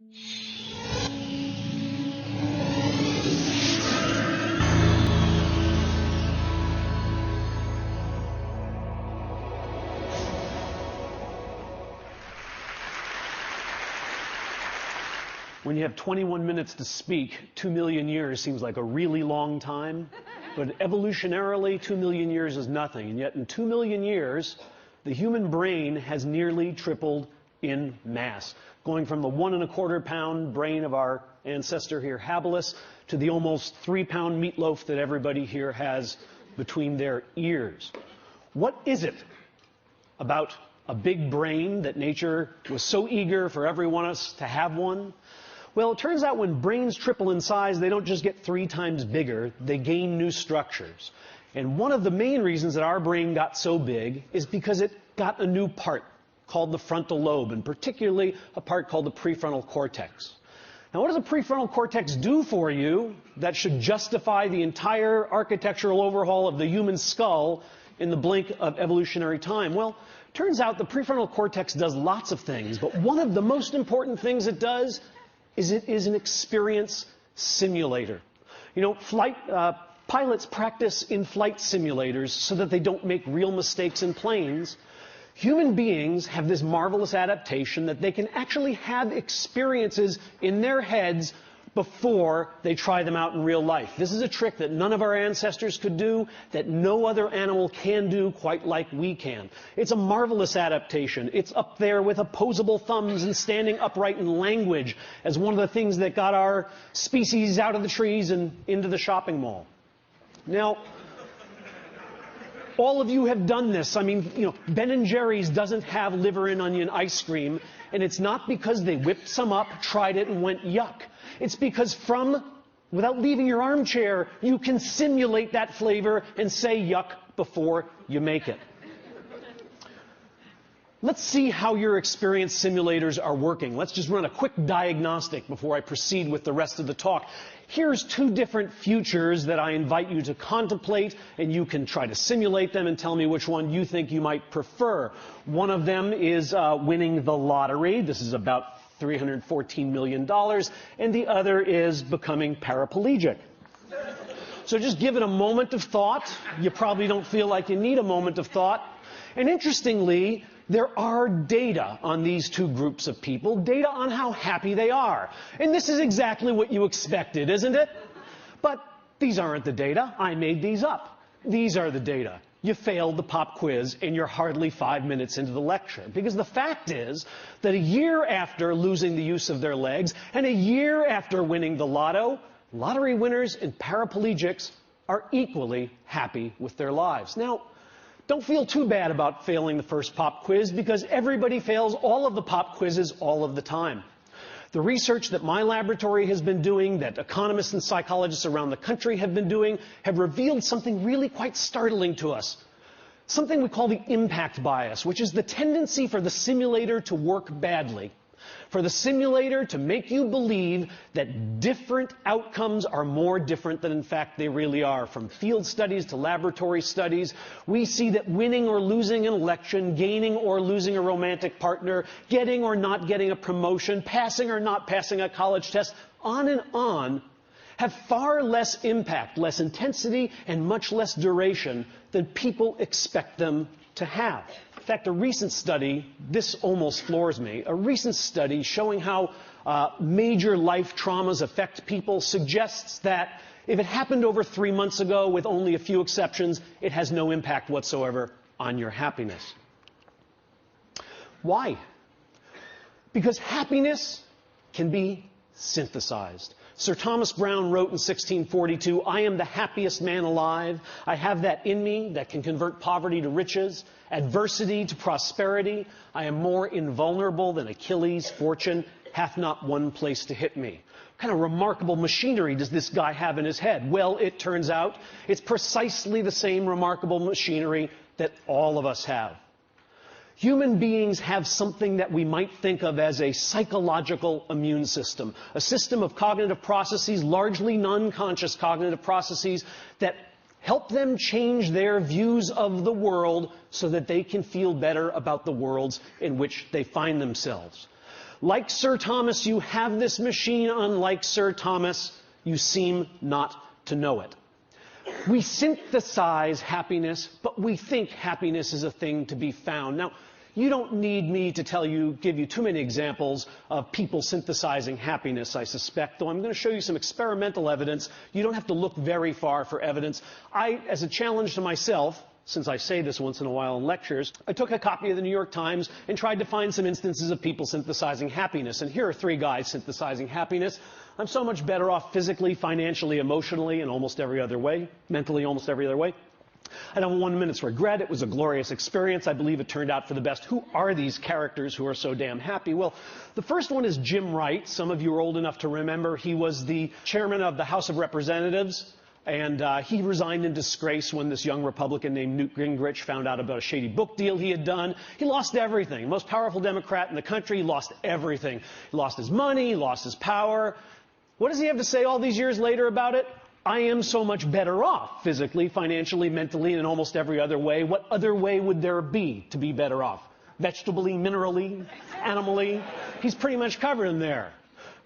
When you have 21 minutes to speak, 2 million years seems like a really long time. But evolutionarily, 2 million years is nothing. And yet in 2 million years, the human brain has nearly tripled in mass, going from the 1¼ pound brain of our ancestor here, habilis, to the almost 3-pound meatloaf that everybody here has between their ears. What is it about a big brain that nature was so eager for every one of us to have one? Well, it turns out when brains triple in size, they don't just get 3 times bigger, they gain new structures. And one of the main reasons that our brain got so big is because it got a new part called the frontal lobe, and particularly a part called the prefrontal cortex. Now, what does the prefrontal cortex do for you that should justify the entire architectural overhaul of the human skull in the blink of evolutionary time? Well, it turns out the prefrontal cortex does lots of things, but one of the most important things it does is it is an experience simulator. You know, pilots practice in flight simulators so that they don't make real mistakes in planes. Human beings have this marvelous adaptation that they can actually have experiences in their heads before they try them out in real life. This is a trick that none of our ancestors could do, that no other animal can do quite like we can. It's a marvelous adaptation. It's up there with opposable thumbs and standing upright in language as one of the things that got our species out of the trees and into the shopping mall. Now, all of you have done this. I mean, you know, Ben & Jerry's doesn't have liver and onion ice cream, and it's not because they whipped some up, tried it, and went yuck. It's because without leaving your armchair, you can simulate that flavor and say yuck before you make it. Let's see how your experience simulators are working. Let's just run a quick diagnostic before I proceed with the rest of the talk. Here's 2 different futures that I invite you to contemplate, and you can try to simulate them and tell me which one you think you might prefer. One of them is winning the lottery. This is about $314 million, and the other is becoming paraplegic. So just give it a moment of thought. You probably don't feel like you need a moment of thought. And interestingly, there are data on these 2 groups of people, data on how happy they are. And this is exactly what you expected, isn't it? But these aren't the data. I made these up. These are the data. You failed the pop quiz and you're hardly 5 minutes into the lecture. Because the fact is that a year after losing the use of their legs and a year after winning the lotto, lottery winners and paraplegics are equally happy with their lives. Now, don't feel too bad about failing the first pop quiz, because everybody fails all of the pop quizzes all of the time. The research that my laboratory has been doing, that economists and psychologists around the country have been doing, have revealed something really quite startling to us. Something we call the impact bias, which is the tendency for the simulator to work badly. For the simulator to make you believe that different outcomes are more different than in fact they really are. From field studies to laboratory studies, we see that winning or losing an election, gaining or losing a romantic partner, getting or not getting a promotion, passing or not passing a college test, on, have far less impact, less intensity, and much less duration than people expect them to have. In fact, a recent study, this almost floors me, a recent study showing how major life traumas affect people suggests that if it happened over 3 months ago, with only a few exceptions, it has no impact whatsoever on your happiness. Why? Because happiness can be synthesized. Sir Thomas Browne wrote in 1642, "I am the happiest man alive. I have that in me that can convert poverty to riches, adversity to prosperity. I am more invulnerable than Achilles. Fortune hath not one place to hit me." What kind of remarkable machinery does this guy have in his head? Well, it turns out it's precisely the same remarkable machinery that all of us have. Human beings have something that we might think of as a psychological immune system, a system of cognitive processes, largely non-conscious cognitive processes, that help them change their views of the world so that they can feel better about the worlds in which they find themselves. Like Sir Thomas, you have this machine. Unlike Sir Thomas, you seem not to know it. We synthesize happiness, but we think happiness is a thing to be found. Now, you don't need me to give you too many examples of people synthesizing happiness, I suspect, though I'm going to show you some experimental evidence. You don't have to look very far for evidence. As a challenge to myself, since I say this once in a while in lectures, I took a copy of the New York Times and tried to find some instances of people synthesizing happiness. And here are 3 guys synthesizing happiness. I'm so much better off physically, financially, emotionally, and almost every other way, mentally, almost every other way. I don't have 1 minute's regret. It was a glorious experience. I believe it turned out for the best. Who are these characters who are so damn happy? Well, the first one is Jim Wright. Some of you are old enough to remember. He was the chairman of the House of Representatives. And he resigned in disgrace when this young Republican named Newt Gingrich found out about a shady book deal he had done. He lost everything. The most powerful Democrat in the country, he lost everything. He lost his money, he lost his power. What does he have to say all these years later about it? I am so much better off, physically, financially, mentally, and in almost every other way. What other way would there be to be better off? Vegetably, minerally, animally? He's pretty much covered in there.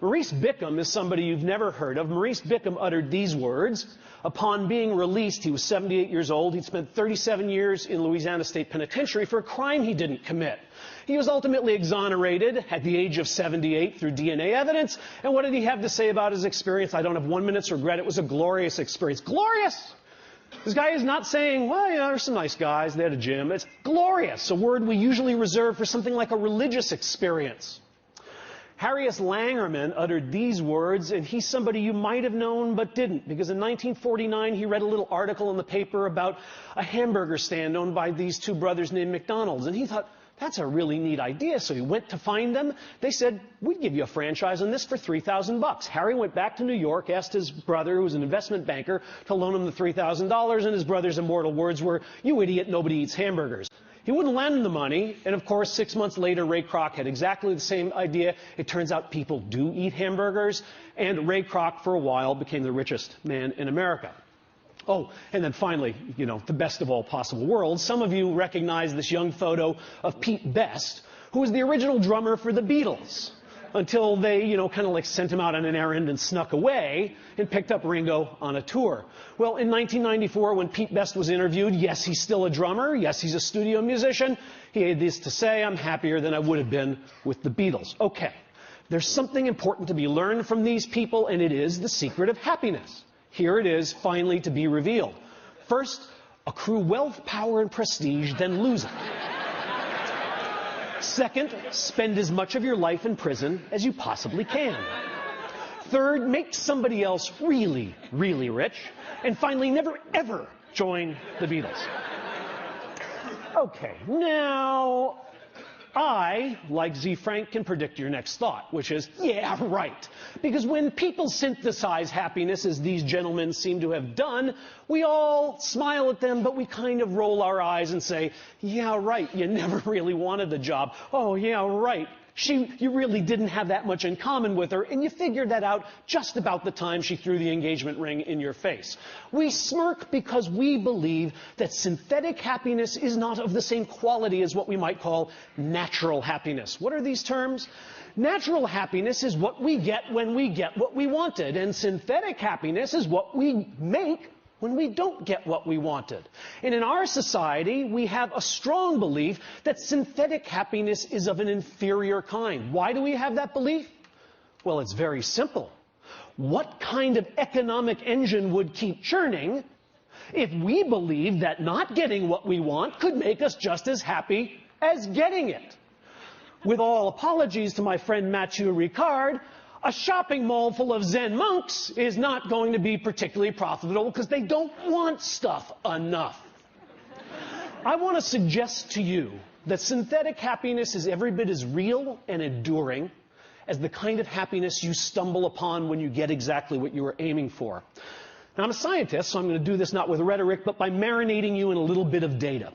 Maurice Bickham is somebody you've never heard of. Maurice Bickham uttered these words. Upon being released, he was 78 years old. He'd spent 37 years in Louisiana State Penitentiary for a crime he didn't commit. He was ultimately exonerated at the age of 78 through DNA evidence. And what did he have to say about his experience? I don't have 1 minute's regret. It was a glorious experience. Glorious! This guy is not saying, well, yeah, there's some nice guys. They had a gym. It's glorious, a word we usually reserve for something like a religious experience. Harrius Langerman uttered these words, and he's somebody you might have known but didn't, because in 1949 he read a little article in the paper about a hamburger stand owned by these 2 brothers named McDonald's, and he thought, that's a really neat idea. So he went to find them. They said, we'd give you a franchise on this for $3,000. Harry went back to New York, asked his brother, who was an investment banker, to loan him the $3,000, and his brother's immortal words were, you idiot, nobody eats hamburgers. He wouldn't lend him the money, and of course, 6 months later, Ray Kroc had exactly the same idea. It turns out people do eat hamburgers, and Ray Kroc, for a while, became the richest man in America. Oh, and then finally, the best of all possible worlds. Some of you recognize this young photo of Pete Best, who was the original drummer for the Beatles, until they, kind of like sent him out on an errand and snuck away and picked up Ringo on a tour. Well, in 1994, when Pete Best was interviewed, yes, he's still a drummer. Yes, he's a studio musician. He had this to say, I'm happier than I would have been with the Beatles. Okay, there's something important to be learned from these people, and it is the secret of happiness. Here it is, finally, to be revealed. First, accrue wealth, power, and prestige, then lose it. Second, spend as much of your life in prison as you possibly can. Third, make somebody else really, really rich. And finally, never, ever join the Beatles. Okay, now, I, like Z. Frank, can predict your next thought, which is, yeah, right. Because when people synthesize happiness, as these gentlemen seem to have done, we all smile at them, but we kind of roll our eyes and say, yeah, right, you never really wanted the job. Oh, yeah, right. You really didn't have that much in common with her, and you figured that out just about the time she threw the engagement ring in your face. We smirk because we believe that synthetic happiness is not of the same quality as what we might call natural happiness. What are these terms? Natural happiness is what we get when we get what we wanted, and synthetic happiness is what we make when we don't get what we wanted. And in our society, we have a strong belief that synthetic happiness is of an inferior kind. Why do we have that belief? Well, it's very simple. What kind of economic engine would keep churning if we believed that not getting what we want could make us just as happy as getting it? With all apologies to my friend Mathieu Ricard, a shopping mall full of Zen monks is not going to be particularly profitable because they don't want stuff enough. I want to suggest to you that synthetic happiness is every bit as real and enduring as the kind of happiness you stumble upon when you get exactly what you were aiming for. Now, I'm a scientist, so I'm going to do this not with rhetoric, but by marinating you in a little bit of data.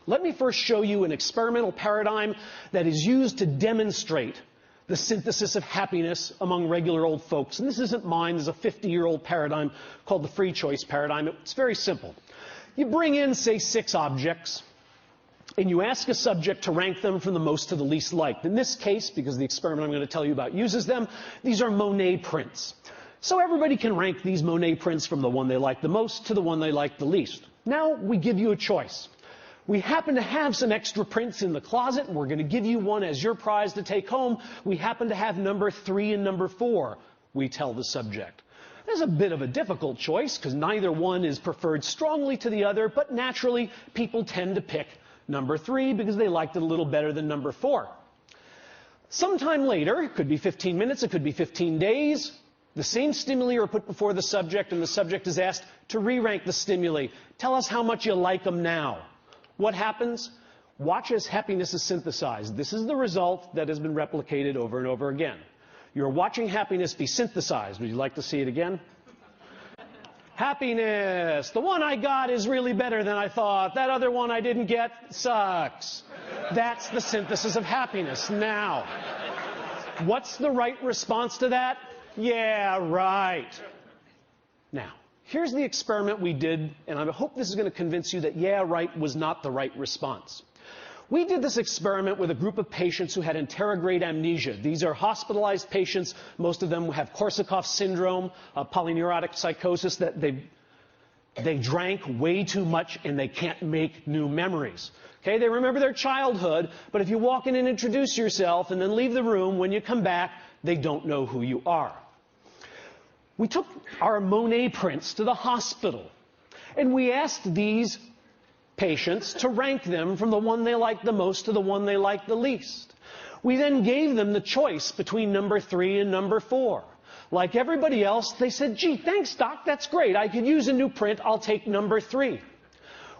Let me first show you an experimental paradigm that is used to demonstrate the synthesis of happiness among regular old folks. And this isn't mine. There's a 50-year-old paradigm called the free choice paradigm. It's very simple. You bring in, say, 6 objects. and you ask a subject to rank them from the most to the least liked. In this case, because the experiment I'm going to tell you about uses them, these are Monet prints. So everybody can rank these Monet prints from the one they like the most to the one they like the least. Now we give you a choice. We happen to have some extra prints in the closet, and we're going to give you one as your prize to take home. We happen to have number 3 and number 4, we tell the subject. There's a bit of a difficult choice because neither one is preferred strongly to the other, but naturally people tend to pick number 3 because they liked it a little better than number 4. Sometime later, it could be 15 minutes, it could be 15 days, the same stimuli are put before the subject and the subject is asked to re-rank the stimuli. Tell us how much you like them now. What happens? Watch as happiness is synthesized. This is the result that has been replicated over and over again. You're watching happiness be synthesized. Would you like to see it again? Happiness. The one I got is really better than I thought. That other one I didn't get sucks. That's the synthesis of happiness. Now, what's the right response to that? Yeah, right. Now, here's the experiment we did, and I hope this is going to convince you that yeah, right was not the right response. We did this experiment with a group of patients who had anterograde amnesia. These are hospitalized patients. Most of them have Korsakoff syndrome, polyneurotic psychosis, that they drank way too much and they can't make new memories. Okay, they remember their childhood, but if you walk in and introduce yourself and then leave the room, when you come back, they don't know who you are. We took our Monet prints to the hospital, and we asked these patients to rank them from the one they liked the most to the one they liked the least. We then gave them the choice between number 3 and number 4. Like everybody else, they said, gee, thanks, doc, that's great. I could use a new print. I'll take number 3.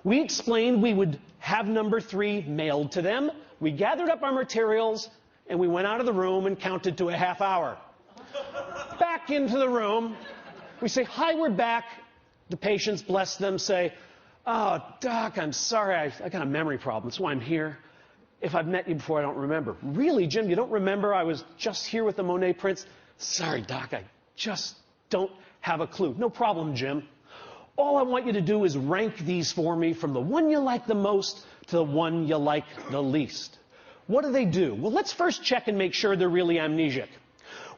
We explained we would have number 3 mailed to them. We gathered up our materials, and we went out of the room and counted to a half hour. Back into the room. We say, hi, we're back. The patients, bless them, say, oh, doc, I'm sorry, I got a memory problem. That's why I'm here. If I've met you before, I don't remember. Really, Jim, you don't remember? I was just here with the Monet prints. Sorry, doc, I just don't have a clue. No problem, Jim. All I want you to do is rank these for me from the one you like the most to the one you like the least. What do? Well, let's first check and make sure they're really amnesic.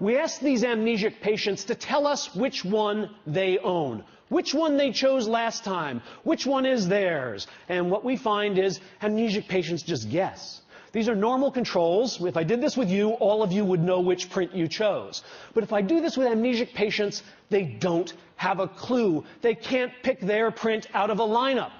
We asked these amnesic patients to tell us which one they own. Which one they chose last time, which one is theirs. And what we find is amnesic patients just guess. These are normal controls. If I did this with you, all of you would know which print you chose. But if I do this with amnesic patients, they don't have a clue. They can't pick their print out of a lineup.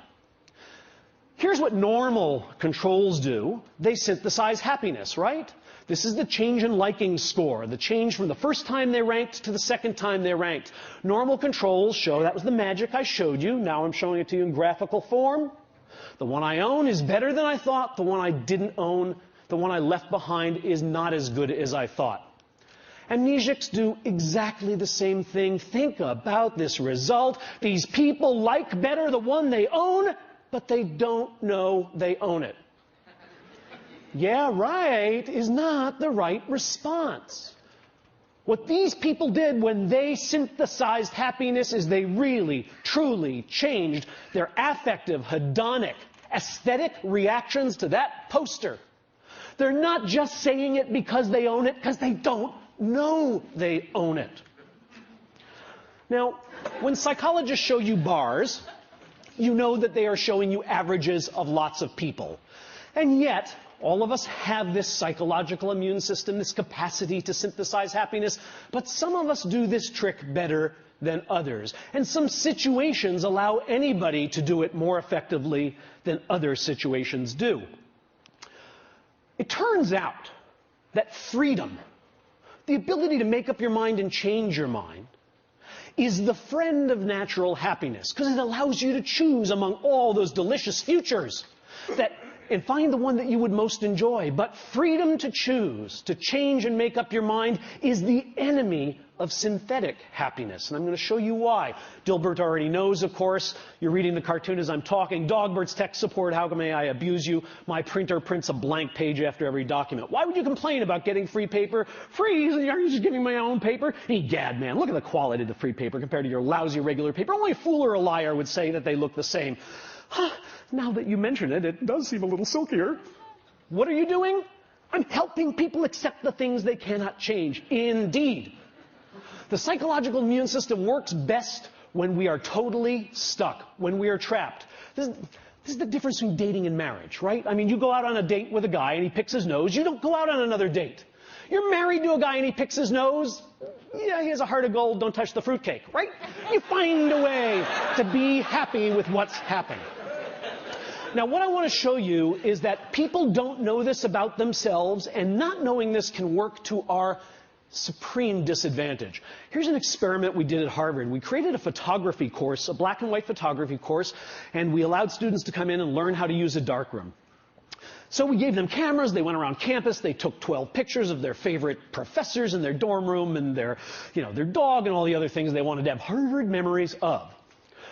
Here's what normal controls do. They synthesize happiness, right? This is the change in liking score, the change from the first time they ranked to the second time they ranked. Normal controls show, that was the magic I showed you. Now I'm showing it to you in graphical form. The one I own is better than I thought. The one I didn't own, the one I left behind, is not as good as I thought. Amnesics do exactly the same thing. Think about this result. These people like better the one they own, but they don't know they own it. Yeah, right is not the right response. What these people did when they synthesized happiness is they really, truly changed their affective, hedonic, aesthetic reactions to that poster. They're not just saying it because they own it, because they don't know they own it. Now, when psychologists show you bars, you know that they are showing you averages of lots of people. And yet, all of us have this psychological immune system, this capacity to synthesize happiness, but some of us do this trick better than others. And some situations allow anybody to do it more effectively than other situations do. It turns out that freedom, the ability to make up your mind and change your mind, is the friend of natural happiness, because it allows you to choose among all those delicious futures and find the one that you would most enjoy. But freedom to choose, to change and make up your mind, is the enemy of synthetic happiness. And I'm going to show you why. Gilbert already knows, of course. You're reading the cartoon as I'm talking. Dogbert's tech support, how may I abuse you? My printer prints a blank page after every document. Why would you complain about getting free paper? Free? Are you just giving my own paper? Egad, man, look at the quality of the free paper compared to your lousy regular paper. Only a fool or a liar would say that they look the same. Huh, now that you mention it, it does seem a little silkier. What are you doing? I'm helping people accept the things they cannot change. Indeed. The psychological immune system works best when we are totally stuck, when we are trapped. This is the difference between dating and marriage, right? I mean, you go out on a date with a guy and he picks his nose. You don't go out on another date. You're married to a guy and he picks his nose. Yeah, he has a heart of gold. Don't touch the fruitcake, right? You find a way to be happy with what's happened. Now, what I want to show you is that people don't know this about themselves, and not knowing this can work to our supreme disadvantage. Here's an experiment we did at Harvard. We created a photography course, a black and white photography course, and we allowed students to come in and learn how to use a darkroom. So we gave them cameras, they went around campus, they took 12 pictures of their favorite professors in their dorm room and their dog and all the other things they wanted to have Harvard memories of.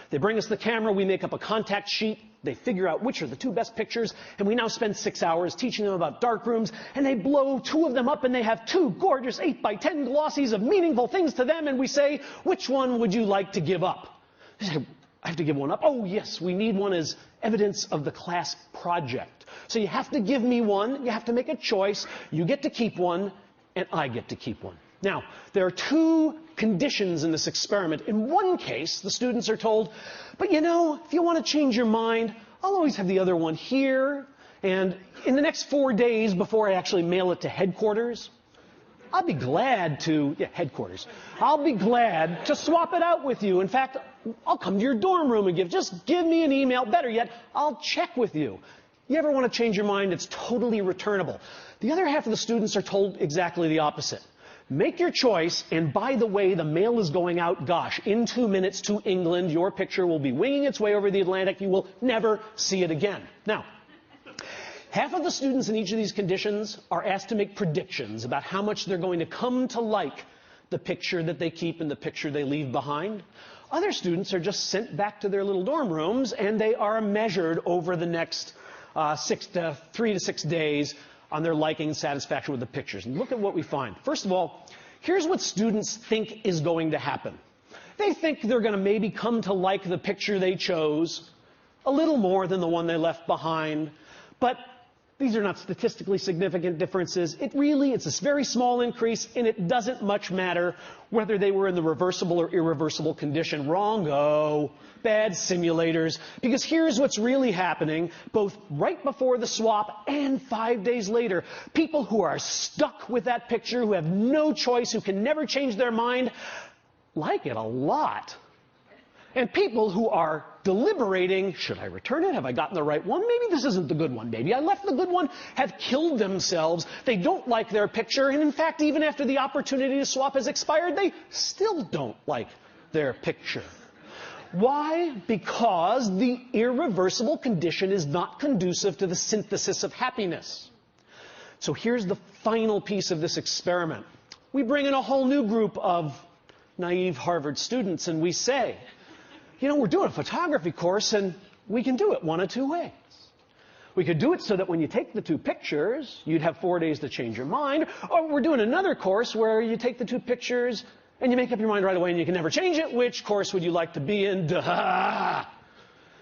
They bring us the camera, we make up a contact sheet, they figure out which are the 2 best pictures, and we now spend 6 hours teaching them about darkrooms, and they blow 2 of them up and they have 2 gorgeous 8x10 glossies of meaningful things to them, and we say, which one would you like to give up? They say, I have to give one up. Oh yes, we need one as evidence of the class project. So you have to give me one, you have to make a choice, you get to keep one, and I get to keep one. Now, there are 2 conditions in this experiment. In one case, the students are told, but you know, if you want to change your mind, I'll always have the other one here, and in the next 4 days before I actually mail it to headquarters, I'll be glad to, headquarters, I'll be glad to swap it out with you. In fact, I'll come to your dorm room and just give me an email. Better yet, I'll check with you. You ever want to change your mind? It's totally returnable. The other half of the students are told exactly the opposite. Make your choice, and by the way, the mail is going out, gosh, in 2 minutes to England. Your picture will be winging its way over the Atlantic. You will never see it again. Now, half of the students in each of these conditions are asked to make predictions about how much they're going to come to like the picture that they keep and the picture they leave behind. Other students are just sent back to their little dorm rooms, and they are measured over the next 3 to 6 days on their liking and satisfaction with the pictures. And look at what we find. First of all, here's what students think is going to happen. They think they're going to maybe come to like the picture they chose a little more than the one they left behind, but these are not statistically significant differences. It's a very small increase, and it doesn't much matter whether they were in the reversible or irreversible condition. Wrong-o. Bad simulators. Because here's what's really happening, both right before the swap and 5 days later. People who are stuck with that picture, who have no choice, who can never change their mind, like it a lot. And people who are deliberating, should I return it? Have I gotten the right one? Maybe this isn't the good one. Maybe I left the good one, have killed themselves. They don't like their picture. And in fact, even after the opportunity to swap has expired, they still don't like their picture. Why? Because the irreversible condition is not conducive to the synthesis of happiness. So here's the final piece of this experiment. We bring in a whole new group of naive Harvard students, and we say, you know, we're doing a photography course, and we can do it one of 2 ways. We could do it so that when you take the 2 pictures, you'd have 4 days to change your mind. Or we're doing another course where you take the 2 pictures, and you make up your mind right away, and you can never change it. Which course would you like to be in? Duh!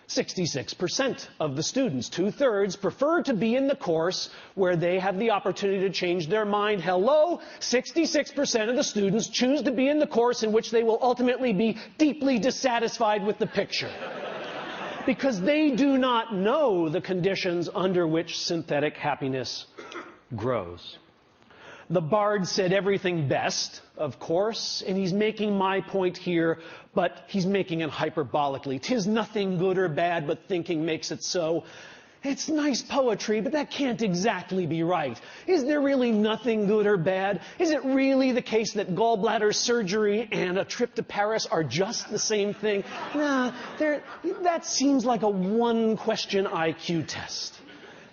66% of the students, 2/3, prefer to be in the course where they have the opportunity to change their mind. Hello? 66% of the students choose to be in the course in which they will ultimately be deeply dissatisfied with the picture. Because they do not know the conditions under which synthetic happiness grows. The bard said everything best, of course, and he's making my point here, but he's making it hyperbolically. 'Tis nothing good or bad, but thinking makes it so. It's nice poetry, but that can't exactly be right. Is there really nothing good or bad? Is it really the case that gallbladder surgery and a trip to Paris are just the same thing? Nah, that seems like a one-question IQ test.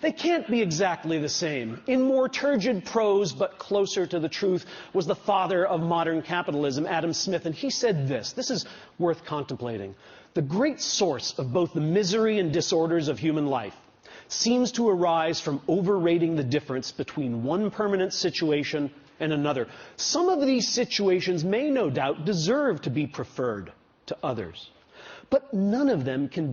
They can't be exactly the same. In more turgid prose, but closer to the truth, was the father of modern capitalism, Adam Smith, and he said this. This is worth contemplating. The great source of both the misery and disorders of human life seems to arise from overrating the difference between one permanent situation and another. Some of these situations may no doubt deserve to be preferred to others. But none of them can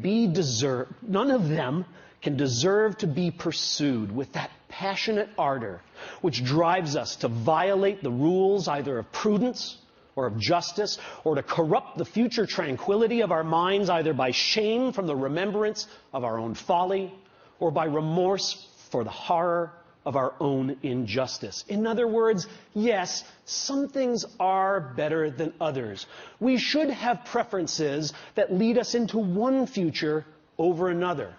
deserve to be pursued with that passionate ardor which drives us to violate the rules either of prudence or of justice, or to corrupt the future tranquility of our minds either by shame from the remembrance of our own folly or by remorse for the horror of our own injustice. In other words, yes, some things are better than others. We should have preferences that lead us into one future over another.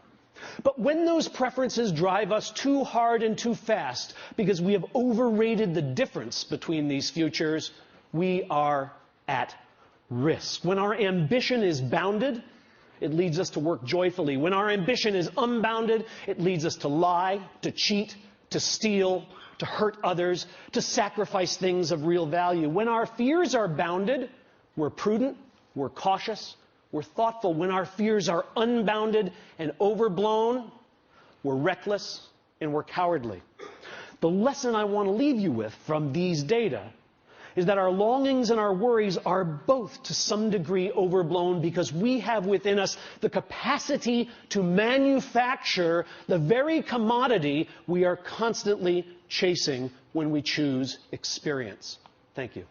But when those preferences drive us too hard and too fast because we have overrated the difference between these futures, we are at risk. When our ambition is bounded, it leads us to work joyfully. When our ambition is unbounded, it leads us to lie, to cheat, to steal, to hurt others, to sacrifice things of real value. When our fears are bounded, we're prudent, we're cautious, we're thoughtful. When our fears are unbounded and overblown, we're reckless and we're cowardly. The lesson I want to leave you with from these data is that our longings and our worries are both to some degree overblown because we have within us the capacity to manufacture the very commodity we are constantly chasing when we choose experience. Thank you.